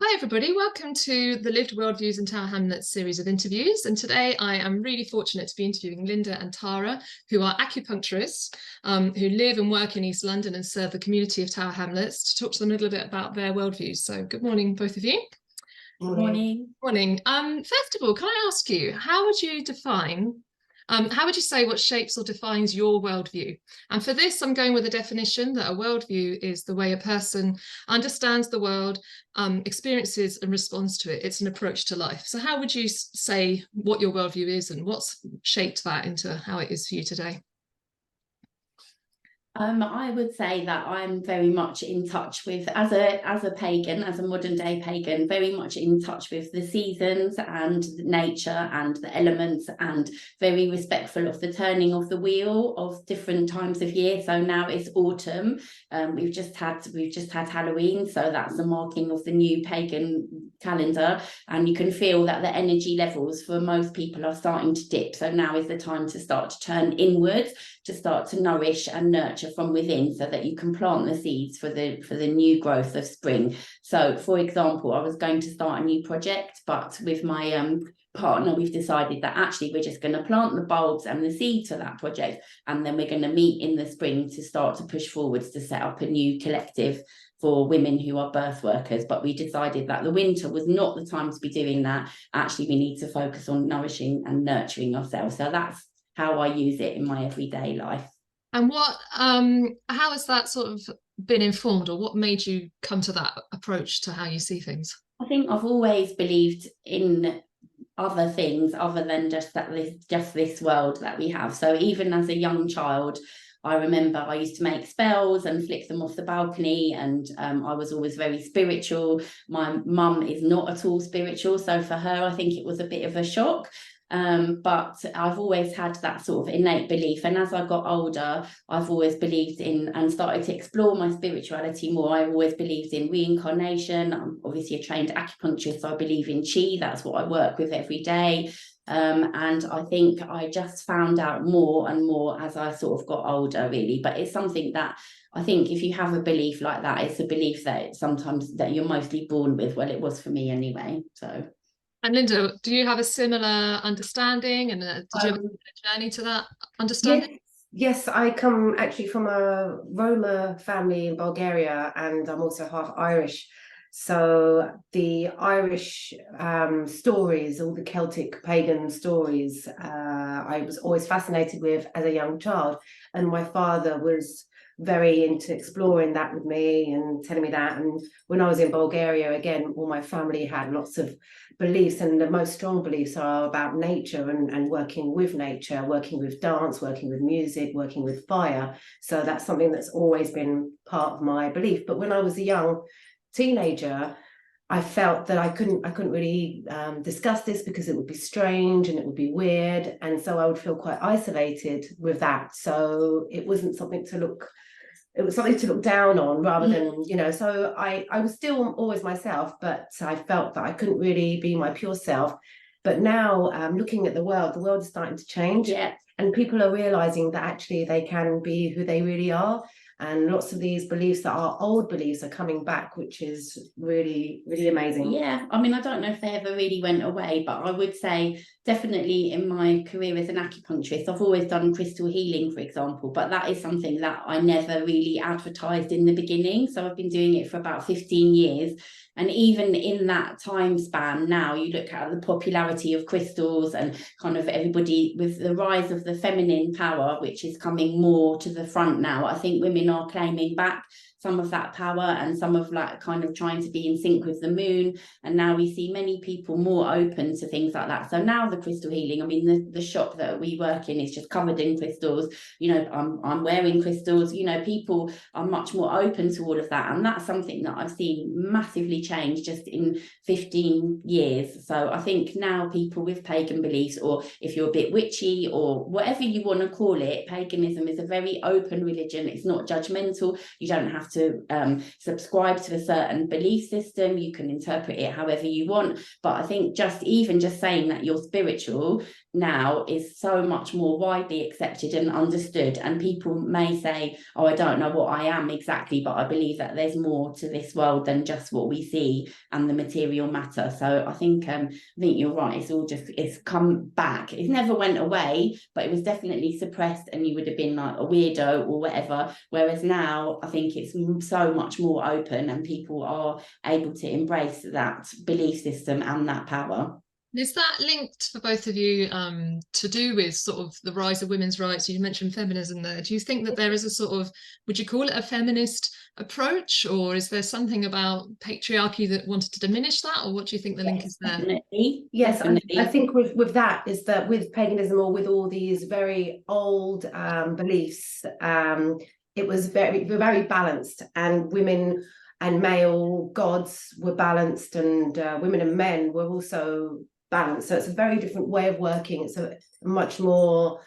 Hi everybody, welcome to the Lived Worldviews and Tower Hamlets series of interviews. And today I am really fortunate to be interviewing Linda and Tara, who are acupuncturists who live and work in East London and serve the community of Tower Hamlets, to talk to them a little bit about their worldviews. So good morning, both of you. Morning. Morning. First of all, can I ask you, how would you say what shapes or defines your worldview? And for this, I'm going with a definition that a worldview is the way a person understands the world, experiences and responds to it. It's an approach to life. So how would you say what your worldview is and what's shaped that into how it is for you today? I would say that I'm very much in touch with, as a pagan, as a modern day pagan, very much in touch with the seasons and nature and the elements, and very respectful of the turning of the wheel of different times of year. So now it's autumn. We've just had Halloween, so that's the marking of the new pagan calendar, and you can feel that the energy levels for most people are starting to dip. So now is the time to start to turn inwards, to start to nourish and nurture from within, so that you can plant the seeds for the new growth of spring. So for example, I was going to start a new project, but with my partner, we've decided that actually we're just going to plant the bulbs and the seeds for that project, and then we're going to meet in the spring to start to push forwards to set up a new collective for women who are birth workers. But we decided that the winter was not the time to be doing that. Actually, we need to focus on nourishing and nurturing ourselves. So that's how I use it in my everyday life. And how has that sort of been informed, or what made you come to that approach to how you see things? I think I've always believed in other things other than just this world that we have. So even as a young child, I remember I used to make spells and flick them off the balcony, and I was always very spiritual. My mum is not at all spiritual, so for her I think it was a bit of a shock. But I've always had that sort of innate belief, and as I got older, I've always believed in and started to explore my spirituality more. I've always believed in reincarnation. I'm obviously a trained acupuncturist, so I believe in chi. That's what I work with every day. And I think I just found out more and more as I sort of got older, really. But it's something that I think if you have a belief like that, it's a belief that sometimes that you're mostly born with. Well, it was for me anyway. So. And Linda, do you have a similar understanding, and did you have a journey to that understanding? Yes, I come actually from a Roma family in Bulgaria, and I'm also half Irish. So the Irish stories, all the Celtic pagan stories, I was always fascinated with as a young child. And my father was very into exploring that with me and telling me that. And when I was in Bulgaria, again, all my family had lots of beliefs, and the most strong beliefs are about nature and working with nature, working with dance, working with music, working with fire. So that's something that's always been part of my belief. But when I was a young teenager, I felt that I couldn't really discuss this because it would be strange and it would be weird, and so I would feel quite isolated with that. So it wasn't something to look. It was something to look down on rather than, so I was still always myself, but I felt that I couldn't really be my pure self. But now looking at the world is starting to change. Yeah. And people are realizing that actually they can be who they really are. And lots of these beliefs that are old beliefs are coming back, which is really, really amazing. Yeah, I mean, I don't know if they ever really went away, but I would say definitely in my career as an acupuncturist, I've always done crystal healing, for example, but that is something that I never really advertised in the beginning. So I've been doing it for about 15 years. And even in that time span now, you look at the popularity of crystals and kind of everybody with the rise of the feminine power, which is coming more to the front now. I think women are claiming back some of that power and some of like kind of trying to be in sync with the moon. And now we see many people more open to things like that. So now the crystal healing, I mean, the shop that we work in is just covered in crystals. I'm wearing crystals. People are much more open to all of that. And that's something that I've seen massively change just in 15 years. So I think now people with pagan beliefs, or if you're a bit witchy or whatever you want to call it, paganism is a very open religion. It's not judgmental. You don't have to subscribe to a certain belief system. You can interpret it however you want, but I think just saying that you're spiritual now is so much more widely accepted and understood, and people may say, oh, I don't know what I am exactly, but I believe that there's more to this world than just what we see and the material matter. So I think you're right, it's come back. It never went away, but it was definitely suppressed, and you would have been like a weirdo or whatever, whereas now I think it's so much more open and people are able to embrace that belief system and that power. Is that linked for both of you to do with sort of the rise of women's rights? You mentioned feminism there. Do you think that there is a sort of, would you call it a feminist approach, or is there something about patriarchy that wanted to diminish that, or what do you think the link is there? Definitely. Yes, definitely. I think with that is that with paganism, or with all these very old beliefs, it was very balanced, and women and male gods were balanced, and women and men were also balanced. So it's a very different way of working. It's a much more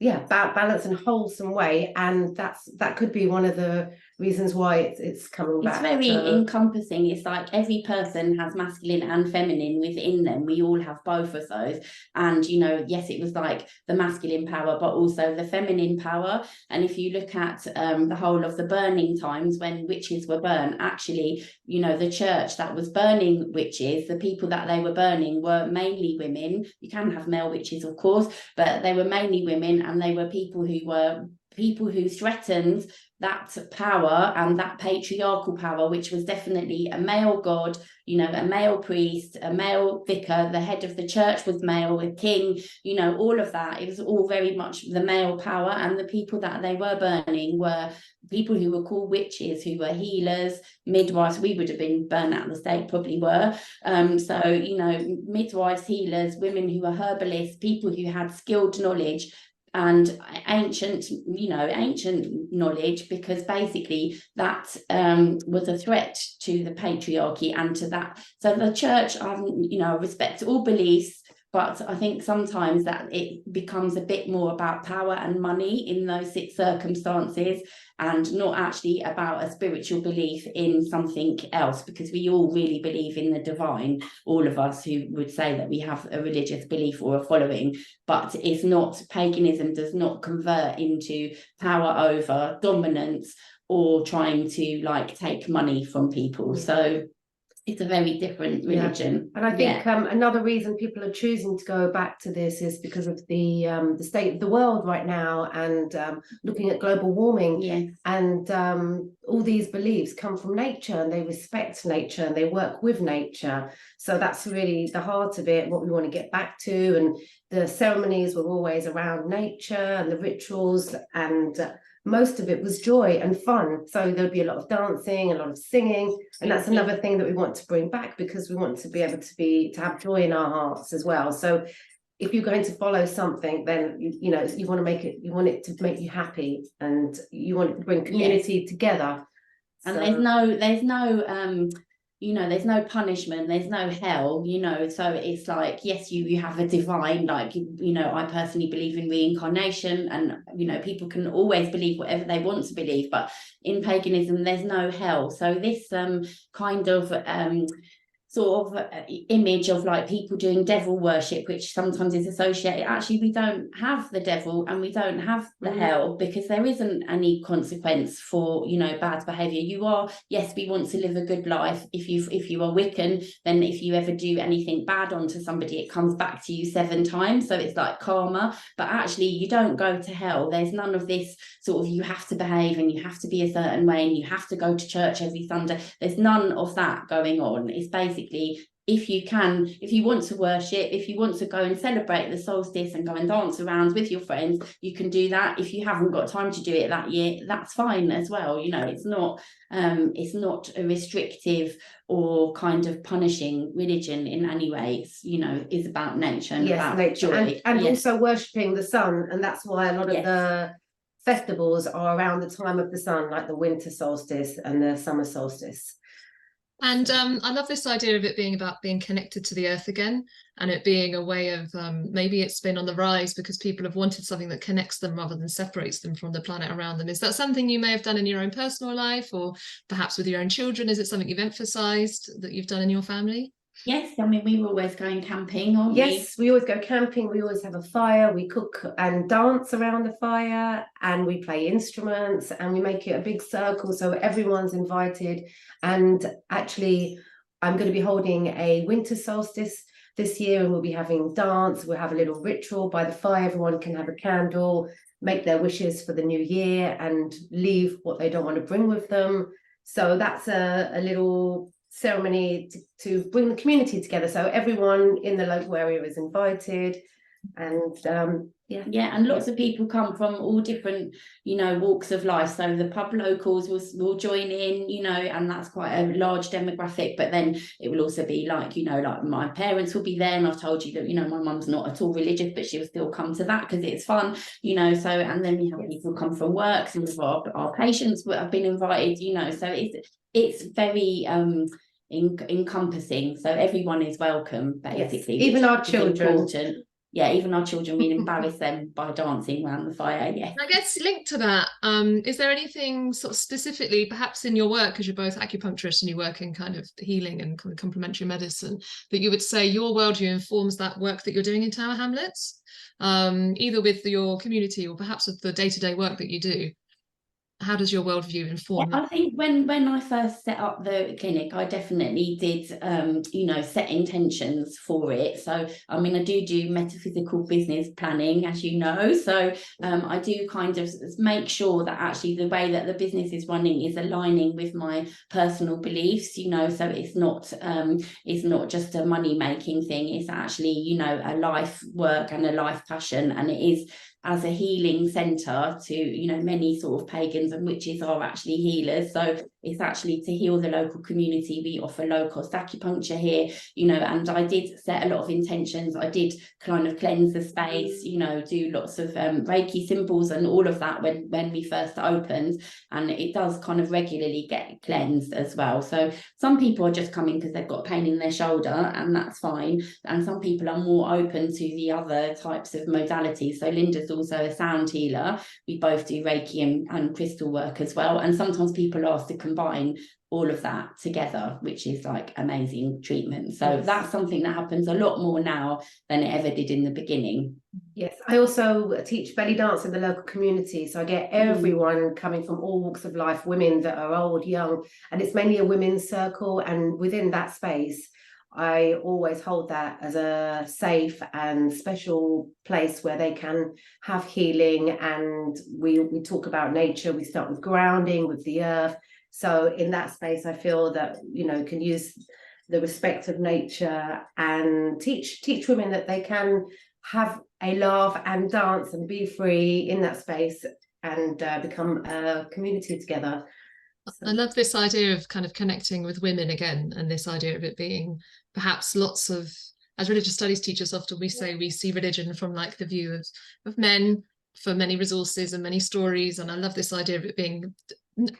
balanced and wholesome way, and that could be one of the reasons why it's coming back. It's very encompassing. It's like every person has masculine and feminine within them. We all have both of those, and yes, it was like the masculine power but also the feminine power. And if you look at the whole of the burning times when witches were burnt, actually the church that was burning witches, the people that they were burning were mainly women. You can have male witches, of course, but they were mainly women, and they were people who threatened that power and that patriarchal power, which was definitely a male god, a male priest, a male vicar, the head of the church was male, a king, all of that. It was all very much the male power, and the people that they were burning were people who were called witches, who were healers, midwives. We would have been burned at the stake, probably were. Midwives, healers, women who were herbalists, people who had skilled knowledge and ancient knowledge, because basically that was a threat to the patriarchy and to that. So the church, respects all beliefs, but I think sometimes that it becomes a bit more about power and money in those circumstances, and not actually about a spiritual belief in something else, because we all really believe in the divine, all of us who would say that we have a religious belief or a following, but it's not, paganism does not convert into power over dominance or trying to take money from people. So it's a very different religion. And I think another reason people are choosing to go back to this is because of the state of the world right now, and looking at global warming. Yes. And all these beliefs come from nature, and they respect nature, and they work with nature. So that's really the heart of it, what we want to get back to. And the ceremonies were always around nature, and the rituals, and most of it was joy and fun. So there'd be a lot of dancing, a lot of singing, and that's another thing that we want to bring back, because we want to be able to have joy in our hearts as well. So if you're going to follow something, then you want it to make you happy, and you want it to bring community together. And there's no punishment, there's no hell, so it's like, yes, you have a divine, I personally believe in reincarnation, and people can always believe whatever they want to believe, but in paganism there's no hell. So this kind of sort of image of people doing devil worship, which sometimes is associated, actually we don't have the devil and we don't have the hell, because there isn't any consequence for bad behavior. Yes, we want to live a good life. If you are Wiccan, then if you ever do anything bad onto somebody, it comes back to you 7 times, so it's like karma. But actually you don't go to hell. There's none of this sort of you have to behave and you have to be a certain way and you have to go to church every Sunday. There's none of that going on. It's basically, if you want to worship, if you want to go and celebrate the solstice and go and dance around with your friends, you can do that. If you haven't got time to do it that year, that's fine as well. It's not a restrictive or kind of punishing religion in any way. It's about nature and about nature, joy. and also worshipping the sun, and that's why a lot of the festivals are around the time of the sun, like the winter solstice and the summer solstice. And I love this idea of it being about being connected to the earth again, and it being a way of maybe it's been on the rise because people have wanted something that connects them rather than separates them from the planet around them. Is that something you may have done in your own personal life, or perhaps with your own children? Is it something you've emphasized that you've done in your family? Yes, I mean, we were always going camping, aren't we? Yes, we always go camping. We always have a fire. We cook and dance around the fire, and we play instruments, and we make it a big circle so everyone's invited. And actually, I'm going to be holding a winter solstice this year, and we'll be having dance. We'll have a little ritual by the fire. Everyone can have a candle, make their wishes for the new year, and leave what they don't want to bring with them. So that's a little ceremony to bring the community together, so everyone in the local area is invited. And and lots of people come from all different, you know, walks of life, so the pub locals will join in, you know, and that's quite a large demographic. But then it will also be like, you know, like my parents will be there, and I've told you that, you know, my mum's not at all religious, but she will still come to that because it's fun, you know. So, and then we have people come from work, some of our patients have been invited, you know, so it's very encompassing, so everyone is welcome, basically. Yes, even our children. Important. Yeah, even our children, we embarrass them by dancing around the fire. Yeah. I guess linked to that, is there anything sort of specifically, perhaps in your work, because you're both acupuncturists and you work in kind of healing and kind of complementary medicine, that you would say your worldview informs that work that you're doing in Tower Hamlets, either with your community or perhaps with the day-to-day work that you do? How does your worldview inform that? I think when I first set up the clinic, I definitely did, you know, set intentions for it. So, I mean, I do metaphysical business planning, as you know. So I do kind of make sure that actually the way that the business is running is aligning with my personal beliefs, you know, so it's not just a money-making thing. It's actually, you know, a life work and a life passion, and it is as a healing centre to, you know, many sort of pagans and witches are actually healers. So it's actually to heal the local community. We offer low-cost acupuncture here, you know, and I did set a lot of intentions. I did kind of cleanse the space, you know, do lots of Reiki symbols and all of that when we first opened, and it does kind of regularly get cleansed as well. So some people are just coming because they've got pain in their shoulder, and that's fine, and some people are more open to the other types of modalities. So Linda's also a sound healer. We both do Reiki and crystal work as well, and sometimes people ask to combine all of that together, which is like amazing treatment. So yes, that's something that happens a lot more now than it ever did in the beginning. Yes, I also teach belly dance in the local community, so I get everyone coming from all walks of life, women that are old, young, and it's mainly a women's circle. And within that space, I always hold that as a safe and special place where they can have healing. And we talk about nature. We start with grounding with the earth. So in that space, I feel that, you know, can use the respect of nature and teach women that they can have a laugh and dance and be free in that space and become a community together. I love this idea of kind of connecting with women again, and this idea of it being perhaps lots of, as religious studies teachers often we say, we see religion from like the view of men for many resources and many stories. And I love this idea of it being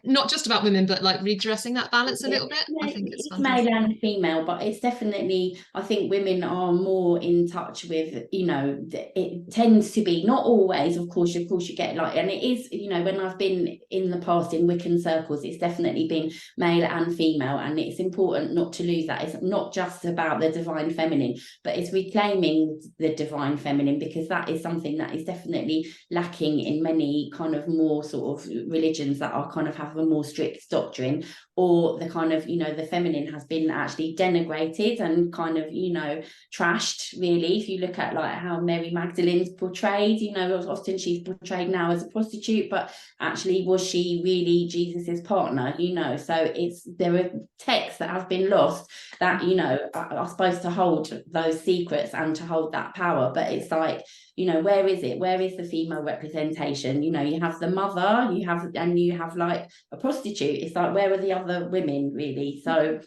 not just about women, but like redressing that balance a little bit. Yeah, I think it's male and female, but it's definitely, I think women are more in touch with, you know, it tends to be, not always, of course you get like, and it is, you know, when I've been in the past in Wiccan circles, it's definitely been male and female, and it's important not to lose that. It's not just about the divine feminine, but it's reclaiming the divine feminine, because that is something that is definitely lacking in many kind of more sort of religions that are kind of have a more strict doctrine, or the kind of, you know, the feminine has been actually denigrated and kind of, you know, trashed, really. If you look at like how Mary Magdalene's portrayed, you know, often she's portrayed now as a prostitute, but actually was she really Jesus's partner, you know? So there are texts that have been lost that, you know, are supposed to hold those secrets and to hold that power, but it's like, you know, where is it? Where is the female representation? You know, you have the mother, you have like a prostitute. It's like, where are the other women, really? So,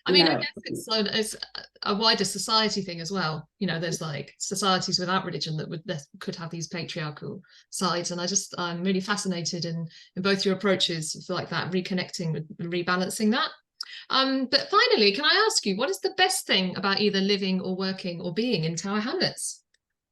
I mean, I guess it's a wider society thing as well. You know, there's like societies without religion that could have these patriarchal sides. And I'm really fascinated in both your approaches for like that, reconnecting with rebalancing that. But finally, can I ask you, what is the best thing about either living or working or being in Tower Hamlets?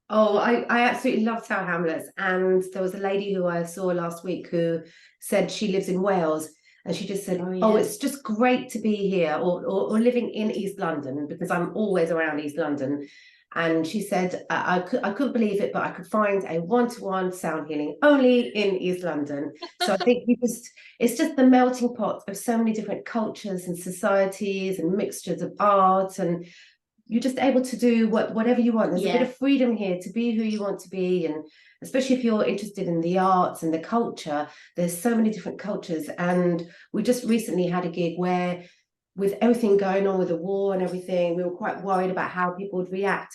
Oh, I absolutely love Tower Hamlets. And there was a lady who I saw last week who said she lives in Wales. And she just said, oh, it's just great to be here, or living in East London, because I'm always around East London. And she said, I couldn't believe it, but I could find a one-to-one sound healing only in East London. So I think it's just the melting pot of so many different cultures and societies and mixtures of art, and you're just able to do whatever you want. There's a bit of freedom here to be who you want to be, and especially if you're interested in the arts and the culture, there's so many different cultures. And we just recently had a gig where, with everything going on with the war and everything, we were quite worried about how people would react.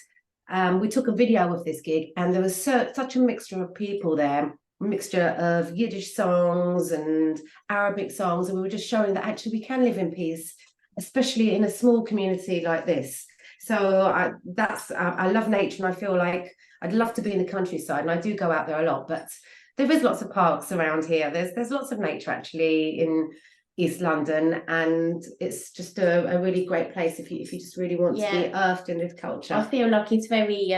We took a video of this gig, and there was such a mixture of people there, a mixture of Yiddish songs and Arabic songs, and we were just showing that actually we can live in peace, especially in a small community like this. So I love nature, and I feel like I'd love to be in the countryside, and I do go out there a lot, but there is lots of parks around here. There's lots of nature actually in East London, and it's just a really great place if you just really want to be earthed in this culture. I feel like it's very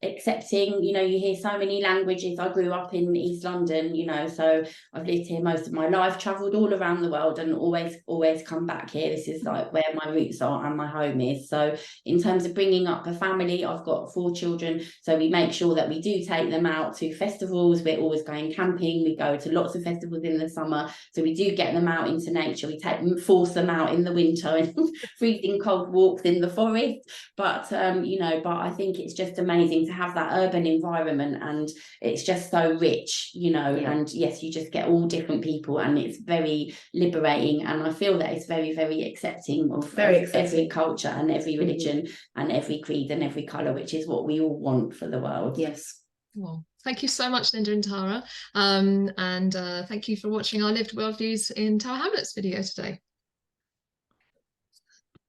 accepting. You know, you hear so many languages. I grew up in East London, you know, so I've lived here most of my life, travelled all around the world, and always come back here. This is like where my roots are and my home is. So in terms of bringing up a family, I've got 4 children, so we make sure that we do take them out to festivals. We're always going camping. We go to lots of festivals in the summer, so we do get them out into nature. We force them out in the winter and freezing cold walks in the forest. But you know, but I think it's just amazing to have that urban environment, and it's just so rich, you know. And yes, you just get all different people, and it's very liberating, and I feel that it's very, very accepting of every culture and every religion and every creed and every colour, which is what we all want for the world. Yes. Well, thank you so much, Linda and Tara, and thank you for watching our Lived Worldviews in Tower Hamlets video today.